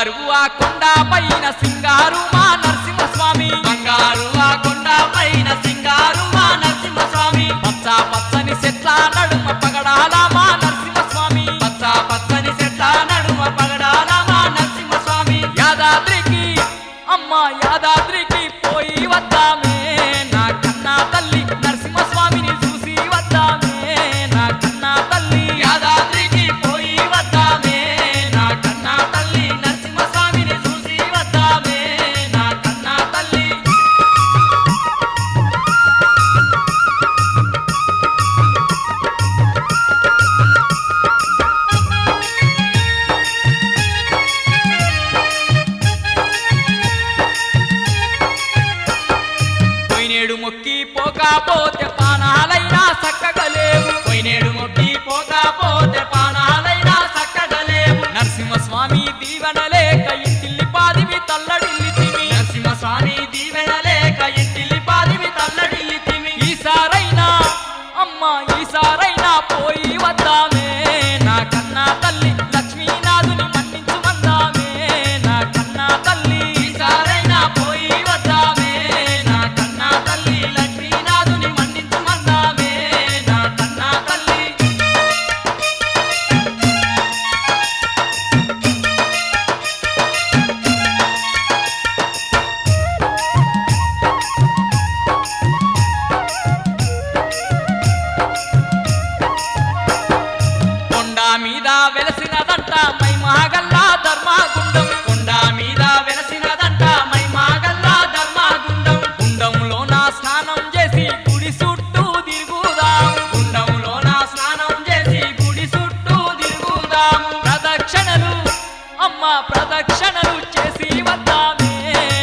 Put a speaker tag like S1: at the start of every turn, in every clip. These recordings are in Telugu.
S1: బంగారు ఆ కొండ పైన సింగారు మా నరసింహస్వామి
S2: బంగారు ఆ కొండ పైన సింగారు మా నరసింహస్వామి
S1: పచ్చ పచ్చని చెట్ల నడుమ పగడాల మా నరసింహస్వామి
S2: పచ్చ పచ్చని చెట్ల నడుమ పగడాల మా నరసింహస్వామి
S1: యాదాద్రికి అమ్మ యాదాద్రికి పోయి వద్దామే నా కన్నా తల్లి నరసింహస్వామిని చూసి వద్దామే నా కన్నా తల్లి
S2: యాదాద్రికి పోయి వద్దామే నా కన్నా తల్లి నరసింహస్వామిని చూసి వద్దామే నా కన్నా తల్లి
S1: పోయినేడు మొక్కి పోకపోతే పానాలైనా చక్కగా లేవు
S2: పోయినేడు మొక్కి పోకపోతే పానాలైనా చక్కగా లేవు
S1: నరసింహస్వామి దీవెన లేక ఇంటిల్లి పాదివి తల్లడిల్లితివి
S2: నరసింహస్వామి దీవెన లేక ఇంటిల్లి పాదివి తల్లడిల్లితివి
S1: ఈసారైనా అమ్మ ఈసారైనా పోయి వద్దామే నా కన్నా తల్లి లక్ష్మీనాథుని మన్నించు వద్దామే నా కన్నా తల్లి
S2: ఈసారైనా పోయి వద్దామే నా కన్నా తల్లి లక్ష్మీనాథుని మన్నించమందామే నా కన్నా తల్లి
S1: కొండ మీద వెలసినదంట మైమహగల్లా ధర్మగుండం
S2: కొండ మీద వెలసినదంట మైమాగల్లా ధర్మగుండం
S1: గుండంలో నా స్నానం చేసి గుడి చుట్టూ తిరుగుదాం
S2: గుండంలో నా స్నానం చేసి గుడి చుట్టూ తిరుగుదాము
S1: ప్రదక్షిణలు అమ్మ ప్రదక్షిణలు చేసి వద్దామే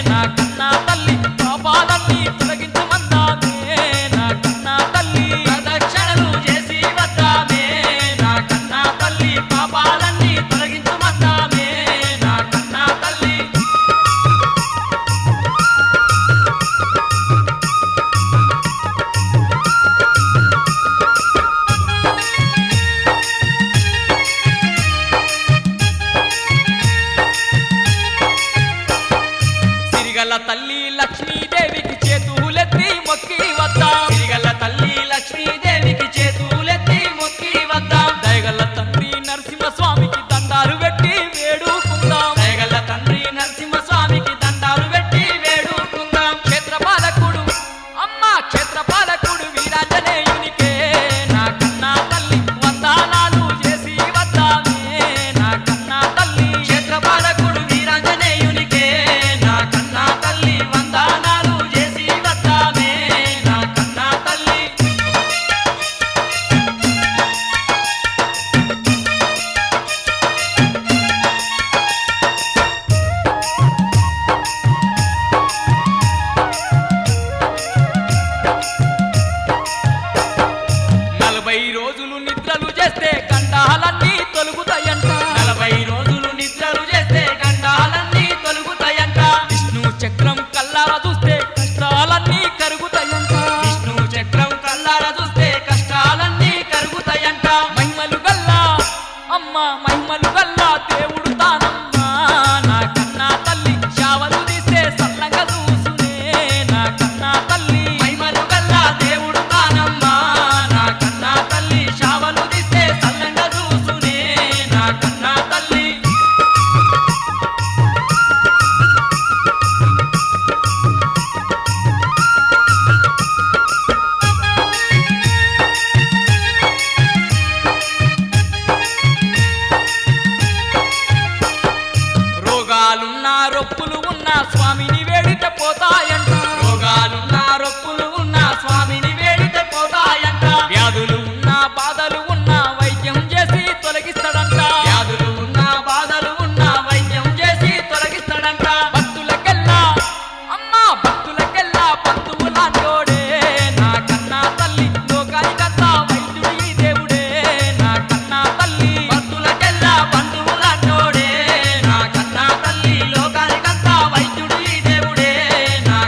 S1: నా కన్నా తల్లి పాపాలన్నీ తొలగించమందామే నా కన్నా తల్లి
S2: ప్రదక్షిణలు చేసి వద్దామే నా కన్నా తల్లి పాపాలన్నీ తొలగించమందామే నా కన్నా తల్లి
S1: సిరిగల్ల తల్లి లక్ష్మీదేవికి చేతులెత్తి మొక్కి వద్దాం
S2: తిరిగల్ల తల్లి లక్ష్మీదేవికి చేతులెత్తి మొక్కి వద్దాం
S1: దయగల్ల తండ్రి నరసింహస్వామికి దండాలు పెట్టి వేడుకుందాం
S2: దయగల్ల తండ్రి నరసింహస్వామికి దండాలు పెట్టి వేడుకుందాం
S1: క్షేత్రపాలకుడు అమ్మ క్షేత్రపాలకుడు వీరాంజనేయునికే నా కన్నా తల్లి వందనాలు చేసి వద్దామే నా కన్నా తల్లి
S2: క్షేత్రపాలకుడు వీరాంజనేయునికే నా కన్నా తల్లి వందనాలు చేసి వద్దామే నా కన్నా తల్లి
S1: నలభై రోజులు నిద్రలు చేస్తే గండాలన్నీ తొలుగుతాయంట
S2: 40 రోజులు నిద్రలు చేస్తే గండాలన్నీ తొలుగుతాయంట
S1: విష్ణు చక్రం కల్లారా చూస్తే కష్టాలన్నీ కరుగుతాయంట
S2: విష్ణు చక్రం కల్లార చూస్తే కష్టాలన్నీ కరుగుతాయంట
S1: మహిమలు గల్లా అమ్మ మహిమలు గల్లా దేవుడు తానమ్మా నా కన్నా తల్లి శావలు తీస్తే సల్లంగా చూసునే నా కన్నా తల్లి
S2: మహిమలు గల్లా దేవుడు తానమ్మా నా కన్నా తల్లి శావలు తీస్తే చల్లంగా చూసునే నా కన్నా తల్లి
S1: రోగాలున్నా రొప్పులు ఉన్న స్వామిని వేడితే పోతాయంట
S2: రోగాలున్నా రొప్పులు ఉన్న స్వామిని వేడితే పోతాయంట
S1: వ్యాధులు ఉన్నా బాధలు ఉన్నా వైద్యం చేసి తొలగిస్తాడంట
S2: వ్యాధులు ఉన్న బాధలు ఉన్న వైద్యం చేసి తొలగిస్తాడంట
S1: భక్తులకెల్లా అమ్మ భక్తులకెల్లా బంధువులాంటోడే నా కన్నా తల్లి లోకానికంతా వైద్యుడు ఈ దేవుడే నా కన్నా తల్లి
S2: భక్తులకెల్లా బంధువులంటోడే నా కన్నా తల్లి లోకానికంతా వైద్యుడు ఈ దేవుడే నా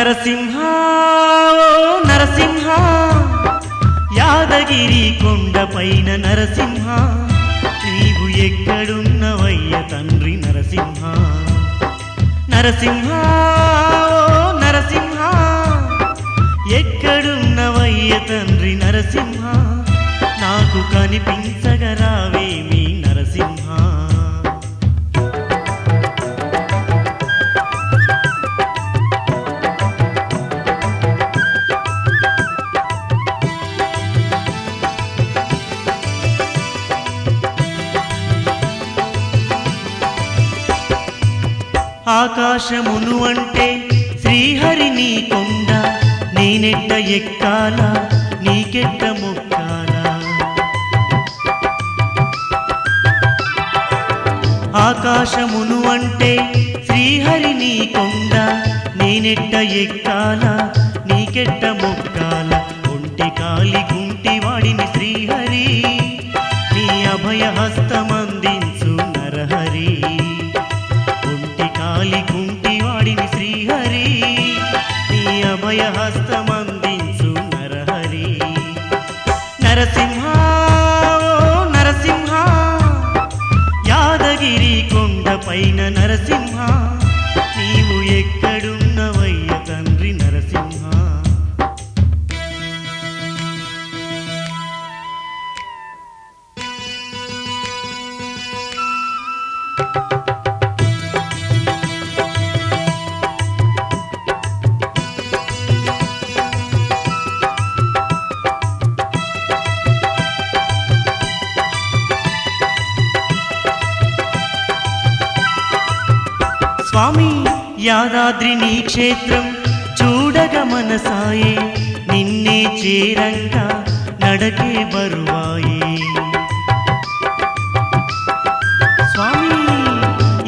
S3: నరసింహ ఓ నరసింహ యాదగిరి కొండపైన నరసింహ నీవు ఎక్కడున్నవయ్య తండ్రి నరసింహ నరసింహ ఓ నరసింహ ఎక్కడున్నవయ్య తండ్రి నరసింహ నాకు కనిపించగరావేమి నరసింహ ఆకాశమును అంటే శ్రీహరి నీ కొండ నేనెట్ట ఎక్కాల నీకెట్ట మొక్కాల ఆకాశమును అంటే శ్రీహరి నీ కొండ నేనెట్ట ఎక్కాల నీకెట్ట మొక్కాల ఒంటి కాలి గుంటి వాడిని శ్రీహరి నీ అభయ హస్తమందించు నరహరి కుంటి వాడిని శ్రీహరి నీ అభయ హస్తమందించు నరహరి నరసింహ ఓ నరసింహ యాదగిరి కొండపైన నరసింహ నీవు ఎక్కడున్నవయ్య తండ్రి నరసింహ స్వామి యాదాద్రి నీ క్షేత్రం చూడగ మనసాయే నిన్నే చేరంగా నడకే బరువాయే స్వామి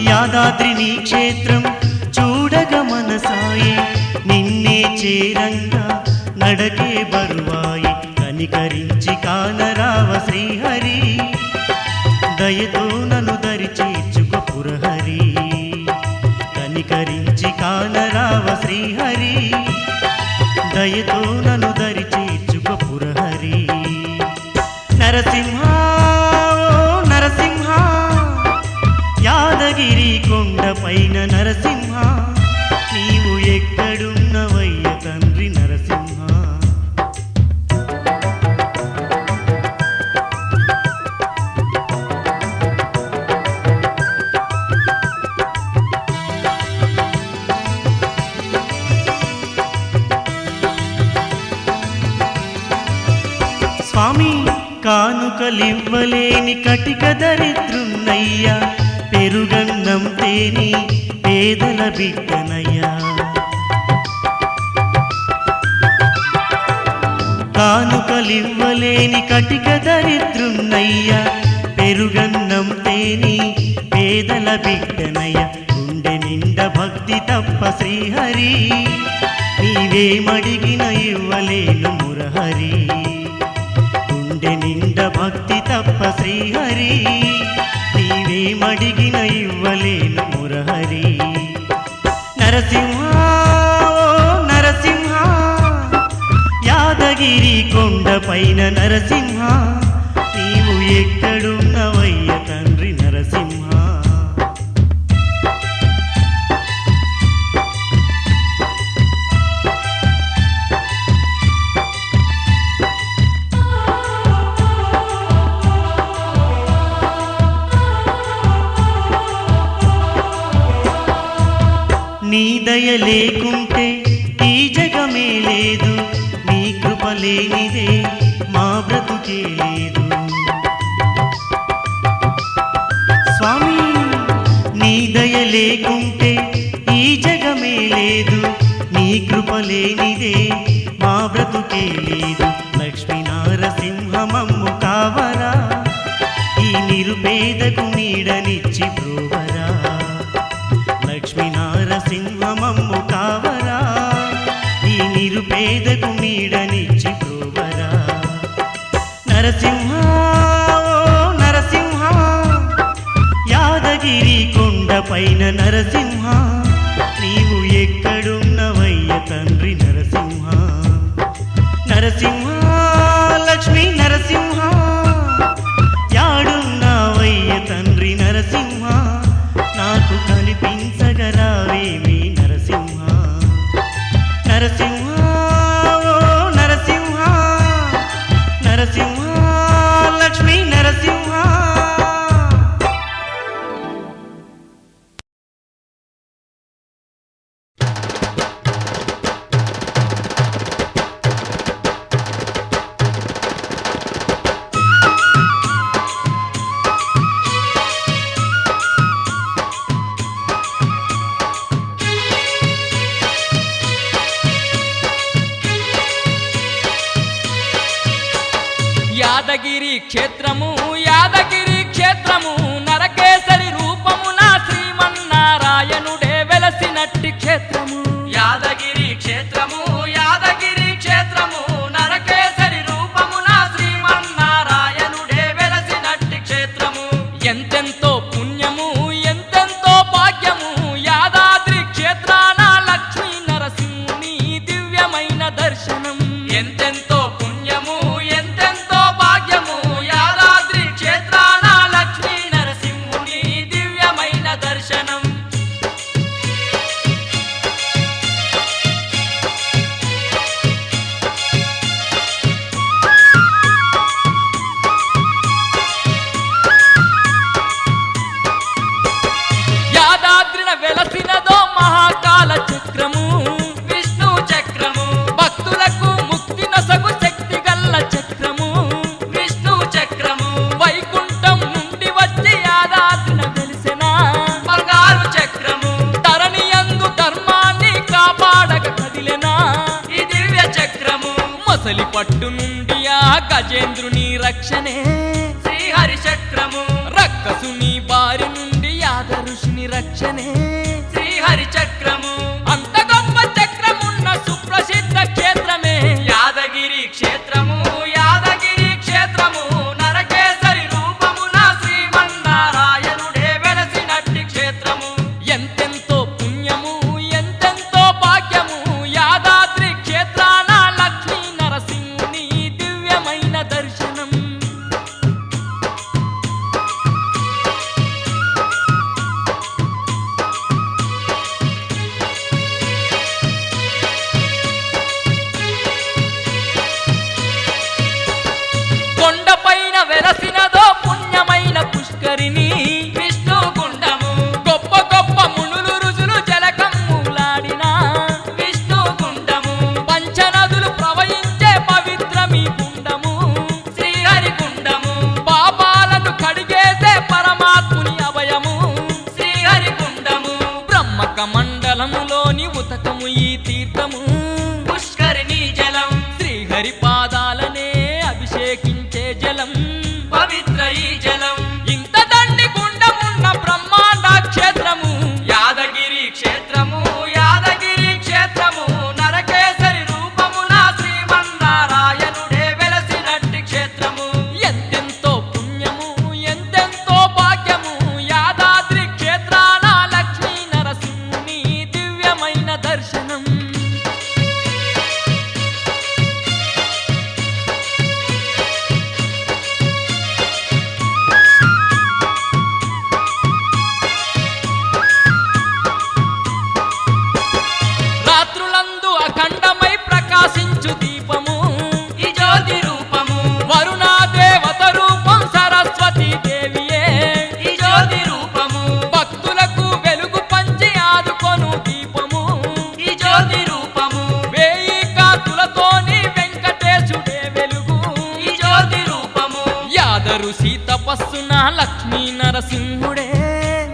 S3: యాదాద్రి నీ క్షేత్రం చూడగ మనసాయే నిన్నే చేరంగా నడకే బరువాయే కనికరించి కానరావ శ్రీహరి దయతో నన్ను దరి చేర్చుక పురహరి కనికరించి కానరావ శ్రీహరి దయతో నన్ను దరి చేర్చుక పురహరి నరసింహ ఓ నరసింహ యాదగిరి కొండపైన నరసింహ నీవు ఎక్కడున్నవయ్య తండ్రి నరసింహ స్వామి కానుకలివ్వలేని కటిక దరిద్రున్నయ్యా పెరుగన్నం తేని పేదల బిడ్డనయ్యా కానుకలివ్వలేని కటిక దరిద్రున్నయ్యా పెరుగన్నం తేని పేదల బిడ్డనయ్యా గుండె నిండా భక్తి తప్ప శ్రీహరి నీవేమడిగిన ఇవ్వలేను మురహరి గుండె నిండా భక్తి తప్ప శ్రీహరి నీవేమడిగిన ఇవ్వలేను మురహరి నరసింహ ఓ నరసింహ యాదగిరి కొండపైన నరసింహ నీవు ఎక్కడున్నవయ్య తండ్రి నరసింహ నీ దయ లేకుంటే ఈ జగమే లేదు నీ కృప లేనిదే మా బ్రతుకే లేదు స్వామి నీ దయ లేకుంటే ఈ జగమే లేదు నీ కృప లేనిదే మా బ్రతుకే లేదు లక్ష్మీ నారసింహమమ్ము కావరా ఈ నిరుపేదకు నీడనిచ్చి బ్రోవరా లక్ష్మీ నారసింహమమ్ము కావరా ఈ నిరుపేదకు నీడనిచ్చి బ్రోవరా నరసింహ ఓ నరసింహ యాదగిరి కొండపైన నరసింహ నీవు ఎక్కడున్నవయ్య తండ్రి నరసింహ నరసింహ లక్ష్మీ నరసింహ యాడున్నావయ్య తండ్రి నరసింహ నాకు కనిపించగరావేమి నరసింహ నరసింహ ఓ నరసింహ నరసింహ లక్ష్మీ నరసింహ
S1: యాదగిరి క్షేత్రము నరకేసరి రూపమున శ్రీమన్నారాయణుడే వెలసినట్టి క్షేత్రము
S2: యాదగిరి క్షేత్రము నరకేసరి రూపమున శ్రీమన్నారాయణుడే వెలసినట్టి క్షేత్రము
S1: ఎంతెంతో పుణ్యము ఎంతెంతో భాగ్యము యాదాద్రి క్షేత్రాన లక్ష్మీ నరసింహుని దివ్యమైన దర్శనం
S2: ఎంతెంతో పుణ్యము ఎంతెంతో భాగ్యము యాదాద్రి క్షేత్రాన లక్ష్మీ నరసింహుని దివ్యమైన దర్శనం
S1: యాదాద్రిన వెలసినదో మహాకాల చక్రము
S2: విష్ణు చక్రము
S1: భక్తులకు ముక్తి నొసగు శక్తి గల్ల చక్రము
S2: విష్ణు చక్రము
S1: వైకుంఠం నుండి వచ్చి యాదాద్రిన వెలిసెనా
S2: బంగారు చక్రము
S1: ధరణియందు ధర్మాన్ని కాపాడక కదిలెనా
S2: ఈ దివ్య చక్రము
S1: మొసలి పట్టు నుండి ఆ గజేంద్రుని రక్షణే
S2: శ్రీహరి చక్రము
S1: రక్కసుని బారి నుండి యాద ఋషిని రక్షణే
S2: శ్రీహరి చక్రము
S1: అంత గొప్ప చక్రమున్న సుప్రసిద్ధ క్షేత్రమే
S2: యాదగిరి క్షేత్రము నరకేసరి రూపమున శ్రీమన్నారాయణుడే వెలసినట్టి క్షేత్రము
S1: ఎంతెంతో పుణ్యము ఎంతెంతో భాగ్యము యాదాద్రి క్షేత్రాన లక్ష్మీ నరసింహుని దివ్యమైన దర్శనం కొండపైన వెలసినదో పుణ్యమైన పుష్కరిణి
S2: విష్ణు గుండము
S1: గొప్ప గొప్ప మునులు రుజులు జలకమ్ములాడిన
S2: విష్ణు గుండము
S1: పంచనదులు ప్రవహించే పవిత్రమీ గుండము
S2: శ్రీహరి గుండము
S1: పాపాలను కడిగేసే పరమాత్ముని అభయము
S2: శ్రీహరి గుండము
S1: బ్రహ్మక మండలములోని ఉతకము ఈ తీర్థము
S2: పుష్కరిణి జలం
S1: శ్రీహరి పాదాలనే అభిషేకించే జలం
S2: పవిత్ర ఈ జలం
S1: ఇంత దండి గుండమున్న బ్రహ్మాండ క్షేత్రము
S2: యాదగిరి క్షేత్రము నరకేసరి రూపమున శ్రీమన్నారాయణుడే వెలసినట్టి క్షేత్రము
S1: ఎంతెంతో పుణ్యము ఎంతెంతో భాగ్యము యాదాద్రి క్షేత్రాన లక్ష్మీ నరసింహుని దివ్యమైన దర్శనం రాత్రులందు అఖండమై ప్రకాశించు దీపము
S2: ఈ జ్యోతి రూపము
S1: వరుణా దేవత రూపం సరస్వతీ దేవియే
S2: ఈ జ్యోతి రూపము
S1: భక్తులకు వెలుగు పంచి ఆదుకొను దీపము
S2: ఈ జ్యోతి రూపము
S1: వేయి కాంతులతోని వెంకటేశుడే వెలుగు
S2: ఈ జ్యోతి రూపము
S1: యాద ఋషి తపస్సున లక్ష్మీ నరసింహుడే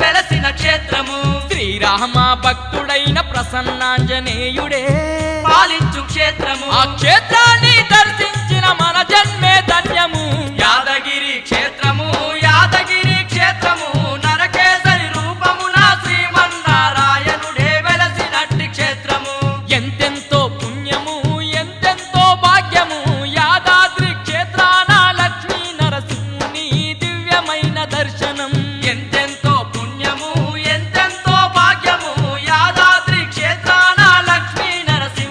S2: వెలసిన క్షేత్రము
S1: శ్రీరామ భక్తుడైన ప్రసన్నాంజనేయుడే
S2: పాలించు క్షేత్రము
S1: ఆ క్షేత్రాన్ని దర్శించిన మన జన్మే ధన్యము
S2: యాదగిరి క్షేత్రము నరకేసరి రూపమున శ్రీమన్నారాయణుడే వెలసినట్టి క్షేత్రము
S1: ఎంతెంతో పుణ్యము ఎంతెంతో భాగ్యము యాదాద్రి క్షేత్రాన లక్ష్మీ నరసింహుని దివ్యమైన దర్శనం
S2: ఎంతెంతో పుణ్యము ఎంతెంతో భాగ్యము యాదాద్రి క్షేత్రాన లక్ష్మీ నరసింహ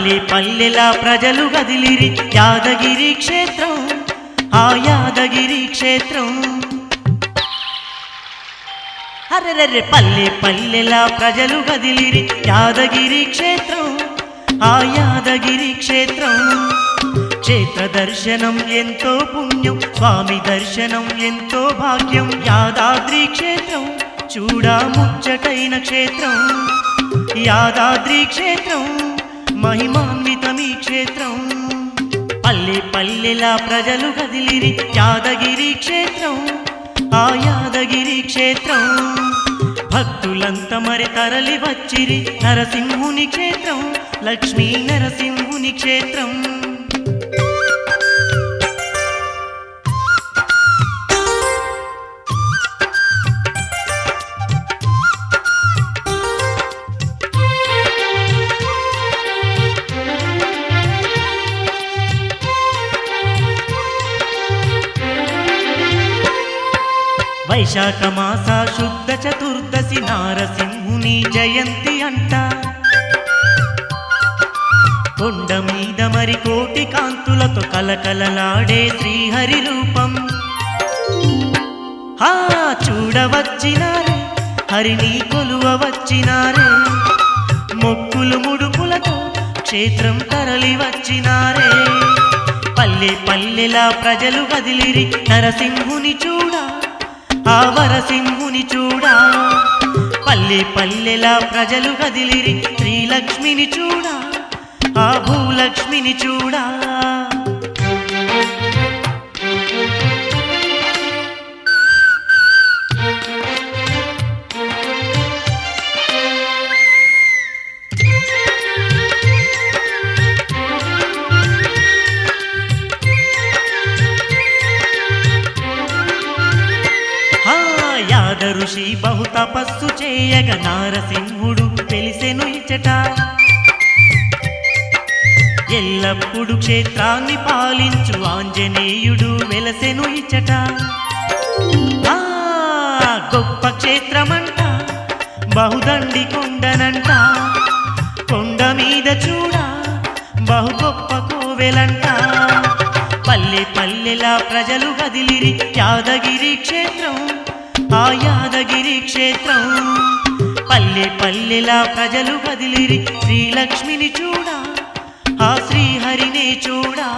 S3: పల్లె పల్లెలా ప్రజలు గదిలిరి యాదగిరి క్షేత్రం ఆ యాదగిరి క్షేత్రం అరెరెర్రె పల్లె పల్లెలా ప్రజలు గదిలిరి యాదగిరి క్షేత్రం ఆ యాదగిరి క్షేత్రం క్షేత్ర దర్శనం ఎంతో పుణ్యం స్వామి దర్శనం ఎంతో భాగ్యం యాదాద్రి క్షేత్రం చూడా ముచ్చటైన క్షేత్రం యాదాద్రి క్షేత్రం మహిమాన్వితమీ క్షేత్రం పల్లె పల్లెలా ప్రజలు కదిలిరి యాదగిరి క్షేత్రం ఆ యాదగిరి క్షేత్రం భక్తులంత మరి తరలి వచ్చిరి నరసింహుని క్షేత్రం లక్ష్మీ నరసింహుని క్షేత్రం వైశాఖ మాస శుద్ధ చతుర్దశి నారసింహుని జయంతి అంట కొండ మీద మరి కోటి కాంతులతో కలకలలాడే శ్రీహరి రూపం చూడవచ్చినారే హరిని కొలువ వచ్చినారే మొక్కులు ముడుపులతో క్షేత్రం తరలి వచ్చినారే పల్లె పల్లెలా ప్రజలు కదిలిరి నరసింహుని చూడా ఆ వరసింహుని చూడా పల్లె పల్లెలా ప్రజలు కదిలిరి శ్రీలక్ష్మిని చూడా ఆ భూలక్ష్మిని చూడా ఋషి బహు తపస్సు చేయగ నారసింహుడు తెలిసెను ఇచ్చట ఎల్లప్పుడు క్షేత్రాన్ని పాలించు ఆంజనేయుడు వెలసెను ఇచ్చట గొప్ప క్షేత్రమంట బహుదండి కొండనంట కొండ మీద చూడా బహు గొప్ప కోవెలంట పల్లె పల్లెలా ప్రజలు కదిలిరి యాదగిరి క్షేత్రం ఆ యాదగిరి క్షేత్రం పల్లె పల్లెలా ప్రజలు కదిలిరి శ్రీలక్ష్మిని చూడా ఆ శ్రీహరినే చూడా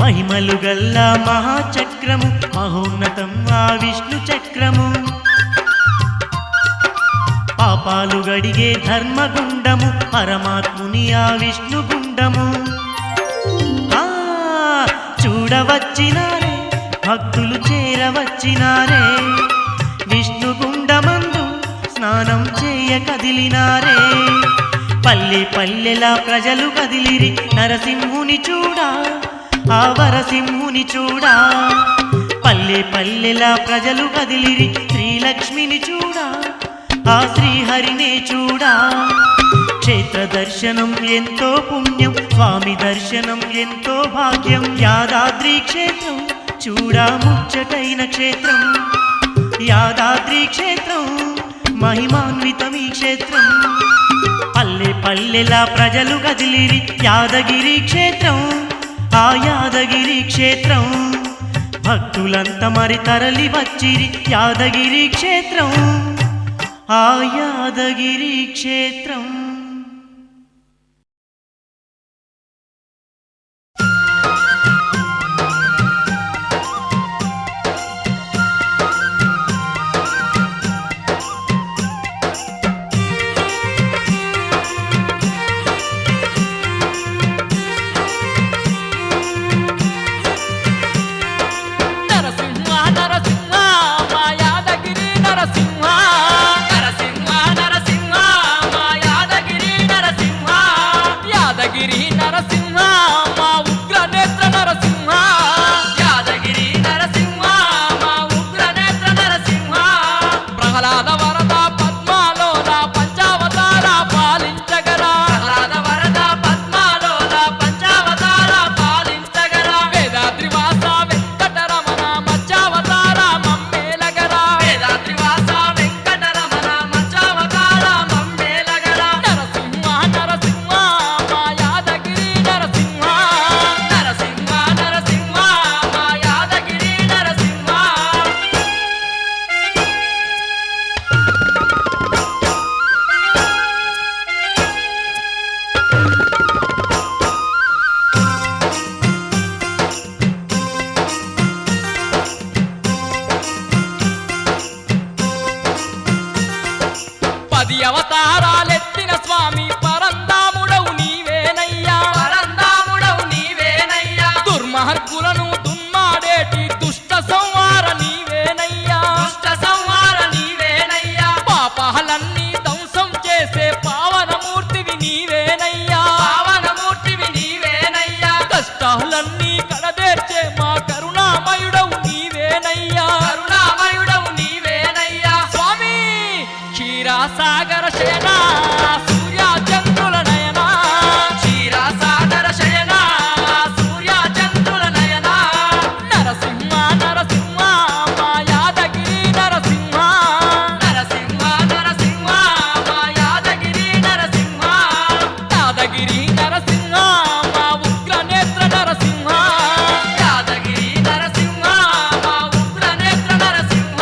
S3: మహిమలు గల్లా మహాచక్రము మహోన్నతం ఆ విష్ణు చక్రము పాపాలు గడిగే ధర్మగుండము పరమాత్ముని ఆ విష్ణు గుండము చూడవచ్చినారే భక్తులు చేరవచ్చినారే విష్ణు గుండమందు స్నానం చేయ కదిలినారే పల్లె పల్లెలా ప్రజలు కదిలిరి నరసింహుని చూడా ఆ వరసింహుని చూడా పల్లె పల్లెలా ప్రజలు కదిలిరి శ్రీలక్ష్మిని చూడా ఆ శ్రీహరినే చూడా క్షేత్ర దర్శనం ఎంతో పుణ్యం స్వామి దర్శనం ఎంతో భాగ్యం యాదాద్రి క్షేత్రం చూడా ముచ్చటైన క్షేత్రం యాదాద్రి క్షేత్రం మహిమాన్వితమీ క్షేత్రం పల్లె పల్లెలా ప్రజలు కదిలిరి యాదగిరి క్షేత్రం ఆ యాదగిరి క్షేత్రం భక్తులంత మరి తరలి వచ్చిరి యాదగిరి క్షేత్రం ఆ యాదగిరి క్షేత్రం
S1: నరసింహ నరసింహ మా యాదగిరి దుర్మార్గులను దున్మాడేటి దుష్ట సంహార నీవేనయ్యా
S2: దుష్ట సంహార నీవేనయ్యా
S1: పాపాలన్నీ ధ్వంసం చేసే పావనమూర్తివి నీవేనయ్యా
S2: పావనమూర్తివి నీవేనయ్యా
S1: కష్టాలన్నీ కడదేర్చే మా కరుణామయుడవు నీవేనయ్యా
S2: కరుణామయుడవు నీవేనయ్యా
S1: స్వామి క్షీరాసాగర శయనా సూర్య చంద్రుల నయనా
S2: క్షీరసాగర శయనా సూర్య చంద్రుల నయనా
S1: నరసింహ నరసింహ మా యాదగిరి నరసింహ
S2: నరసింహ నరసింహ మా యాదగిరి నరసింహ
S1: యాదగిరి నరసింహ మా ఉగ్రనేత్ర నరసింహ
S2: యాదగిరి నరసింహ మా ఉగ్రనేత్ర నరసింహ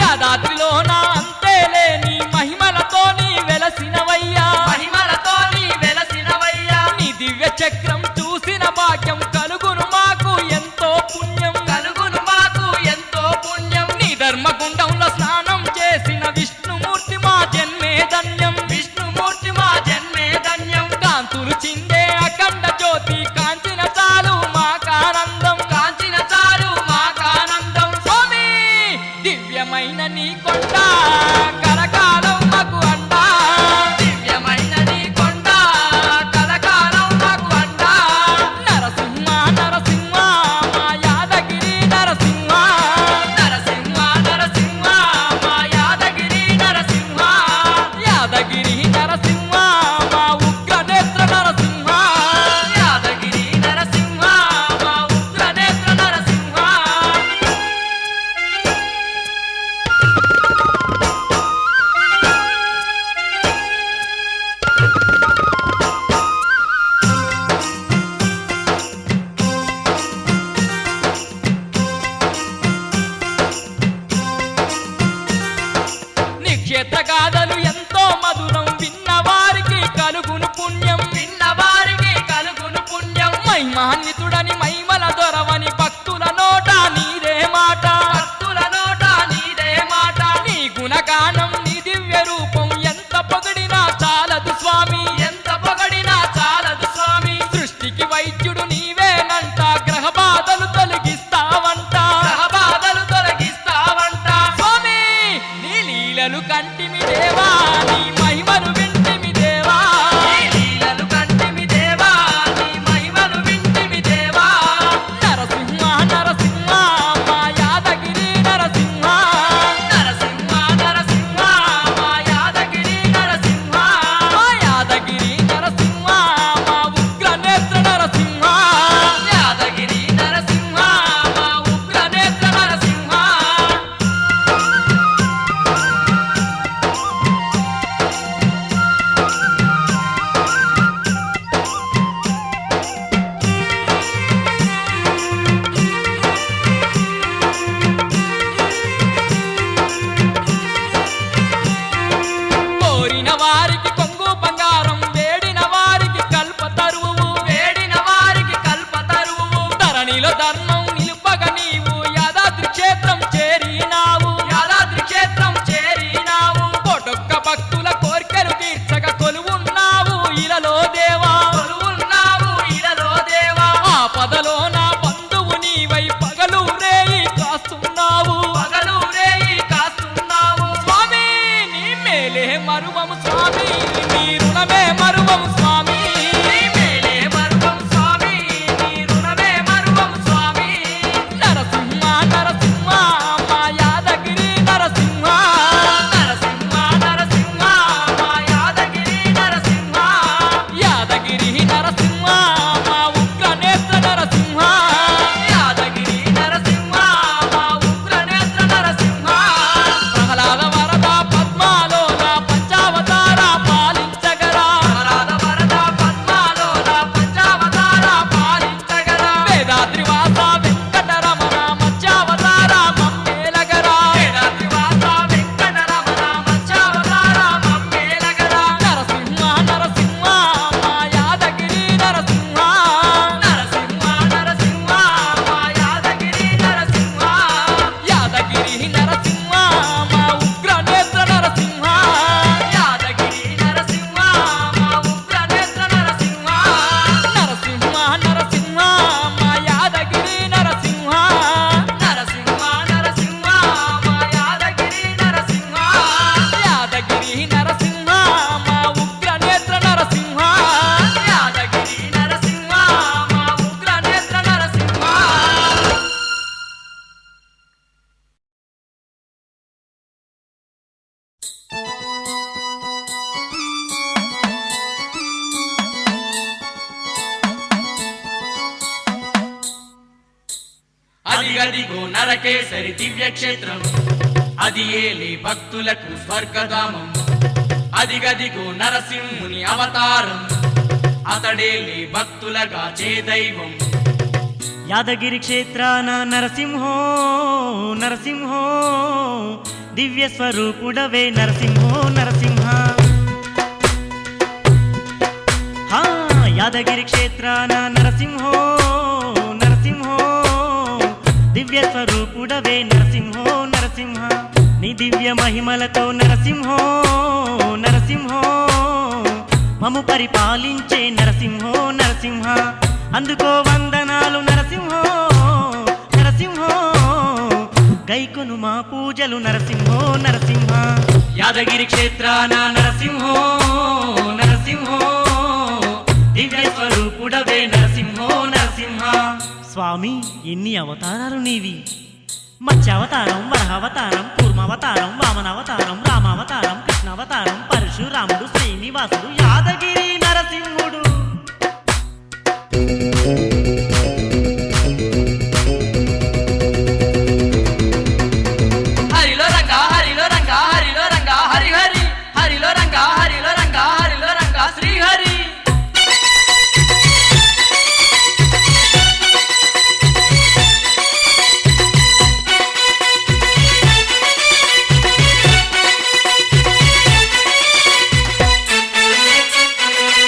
S1: యాదాద్రిలోన అంతేలేని మహిమలతో నీ వెలసినవయ్యా
S2: మహిమలతో నీ వెలసినవయ్యా
S1: నీ దివ్య చక్రం చూసిన భాగ్యం కలుగును మాకు ఎంతో పుణ్యం
S2: కలుగును మాకు ఎంతో పుణ్యం
S1: నీ ధర్మగుండంలో స్నానం చేసిన విష్ణుమూర్తి మా జన్మే ధన్యం
S2: విష్ణుమూర్తి మా జన్మే ధన్యం
S1: కాంతులు చిందే అఖండ జ్యోతి కాంచిన చాలు మాకానందం
S2: కాంచిన చాలు మాకానందం
S1: స్వామి దివ్యమైన నీ కొండ కలకాలం మాకు అండా
S2: దివ్యమైన నీ కొండ కలకాలం మాకు అంట
S1: నరసింహ నరసింహ మా యాదగిరి నరసింహ
S2: నరసింహ నరసింహ మా యాదగిరి నరసింహ
S1: యాదగిరి నరసింహ మా ఉగ్రనేత్ర నరసింహ
S2: యాదగిరి నరసింహ మా ఉగ్రనేత్ర నరసింహ
S1: నీ క్షేత్ర గాథలు ఎంతో మధురం విన్న వారికి కలుగును పుణ్యం
S2: విన్న వారికి కలుగును పుణ్యం
S1: మహిమాన్వితుడని మహిమల దొరవని భక్తుల నోట నీదే మాట
S2: భక్తుల నోట నీదే మాట
S1: నీ గుణగానం నీ దివ్య రూపం ఎంత పొగిడినా చాలదు స్వామి
S2: ఎంత పొగడినా చాలదు స్వామి
S1: సృష్టికి వైద్యుడు నీవేనంట గ్రహ బాధలు తొలగిస్తావంట
S2: గ్రహ బాధలు తొలగిస్తావంట
S1: స్వామి నీ లీలలు కంటిమి దేవా నీ మహిమలు వింటిమి దేవా
S2: నీ లీలలు కంటిమి దేవా నీ మహిమలు వింటిమి దేవా
S1: నరసింహ నరసింహ మా యాదగిరి నరసింహ
S2: నరసింహ నరసింహ మా యాదగిరి నరసింహ
S1: మా యాదగిరి నరసింహ మా ఉగ్రనేత్ర నరసింహ
S2: యాదగిరి నరసింహ మా ఉగ్రనేత్ర నరసింహ
S1: కోరిన వారికి కొంగు బంగారం వేడిన వారికి కల్పతరువు
S2: వేడిన వారికి కల్పతరువు
S1: ధరణిలో ధర్మం నిలుపగ నీవు యాదాద్రి క్షేత్రం చేరినావు
S2: యాదాద్రి క్షేత్రం చేరినావు
S1: కోటొక్క భక్తుల కోర్కెలు తీర్చగ కొలువున్నావు ఇలలో దేవా
S2: కొలువున్నావు ఇలలో దేవా
S1: ఆపదలో నా బంధువు నీవై పగలు రేయి కాస్తున్నావు
S2: పగలు రేయి కాస్తున్నావు
S1: స్వామి నీ మేలే మరువము స్వామి నీ రుణమే మరువము స్వామి
S2: నీ మేలే మరువం స్వామి నీ రుణమే మరువం స్వామి
S1: నరసింహ నరసింహ మా యాదగిరి నరసింహ
S2: నరసింహ నరసింహ మా యాదగిరి నరసింహ అదిగదిగో నరకేసరి దివ్య క్షేత్రం అది ఏలే భక్తులకు స్వర్గధామం అదిగదిగో నరసింహుని అవతారం అతడేలే భక్తులగా చే దైవం
S3: యాదగిరి క్షేత్రాన నరసింహో నరసింహో దివ్య స్వరూపుడవే నరసింహో నరసింహ హా యాదగిరి క్షేత్రాన నరసింహో నరసింహో దివ్య స్వరూపుడవే నరసింహో నరసింహ నీ దివ్య మహిమలతో నరసింహో నరసింహో మము పరిపాలించే నరసింహో నరసింహ అందుకో వందనాలు నరసింహో నరసింహో గైకొను మా పూజలు నరసింహో నరసింహ యాదగిరి క్షేత్రాన నరసింహో నరసింహో దివ్య స్వరూపుడవే నరసింహో నరసింహ స్వామి ఎన్ని అవతారాలు నీవి మత్స్యావతారం వరహావతారం కూర్మావతారం వామనావతారం రామావతారం కృష్ణావతారం పరశురాముడు శ్రీనివాసుడు యాదగిరి నరసింహుడు
S2: హరిలో రంగా హరిలో రంగా హరిలో రంగా హరి హరి హరిలో రంగా హరిలో రంగా హరిలో రంగా శ్రీహరి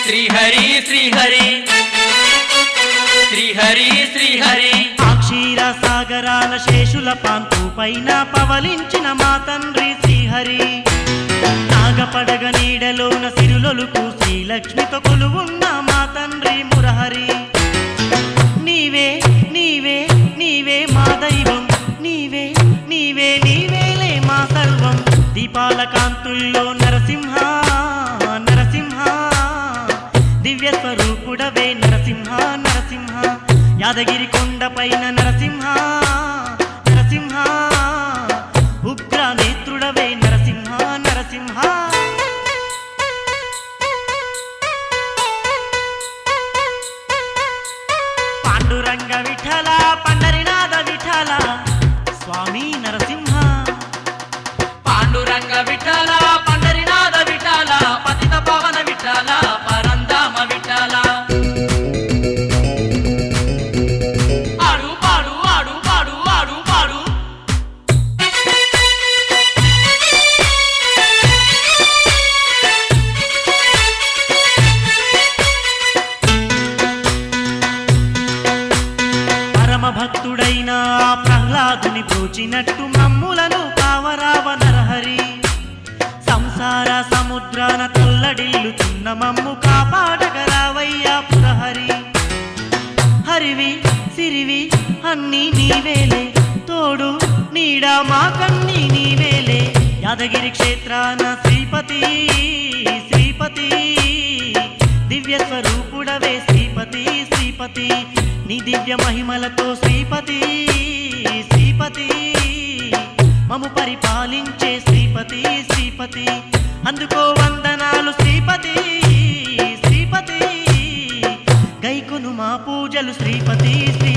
S2: శ్రీహరి శ్రీహరి శ్రీహరి శ్రీహరి
S3: క్షీర సాగరాల శేషుల పాంతు పైన పవలించిన మా తండ్రి శ్రీహరి నాగపడగ నీడలోన సిరులొలుకు శ్రీలక్ష్మితో కొలువున్న మా తండ్రి మురహరి నీవే నీవే నీవే మా దైవం నీవే నీవే నీవేలే మా సర్వం దీపాల కాంతుల్లో నరసింహ నరసింహ దివ్య స్వరూపుడవే నరసింహ నరసింహ యాదగిరి కొండపైన నరసింహ నరసింహ ఉగ్ర నేత్రుడవే నరసింహ నరసింహ పాండురంగ విఠల పండరినాథ విఠల స్వామి నరసింహ
S2: పాండురంగ విఠల పండరినాథ విఠల పతిత పవన విఠల పరంధామ విఠల ఆడు పాడు ఆడు పాడు ఆడు పాడు
S3: పరమ భక్తుడైన ఆ ప్రహ్లాదుని బ్రోచినట్టు మమ్ములను కావరావ నరహరి సంసార సముద్రాన తల్లడిల్లుతున్న మమ్ము కాపాడగరావయ్యా పురహరి హరివి సిరివి అన్నీ నీవేలే తోడు నీడ మా కన్నీ నీవేలే యాదగిరి క్షేత్రాన శ్రీపతి శ్రీపతి దివ్య స్వరూపుడవే శ్రీపతి శ్రీపతి నీ దివ్య మహిమలతో శ్రీపతి శ్రీపతి మము పరిపాలించే శ్రీపతి శ్రీపతి అందుకో వందనాలు శ్రీపతి శ్రీపతి గైకొను మా పూజలు శ్రీపతి శ్రీ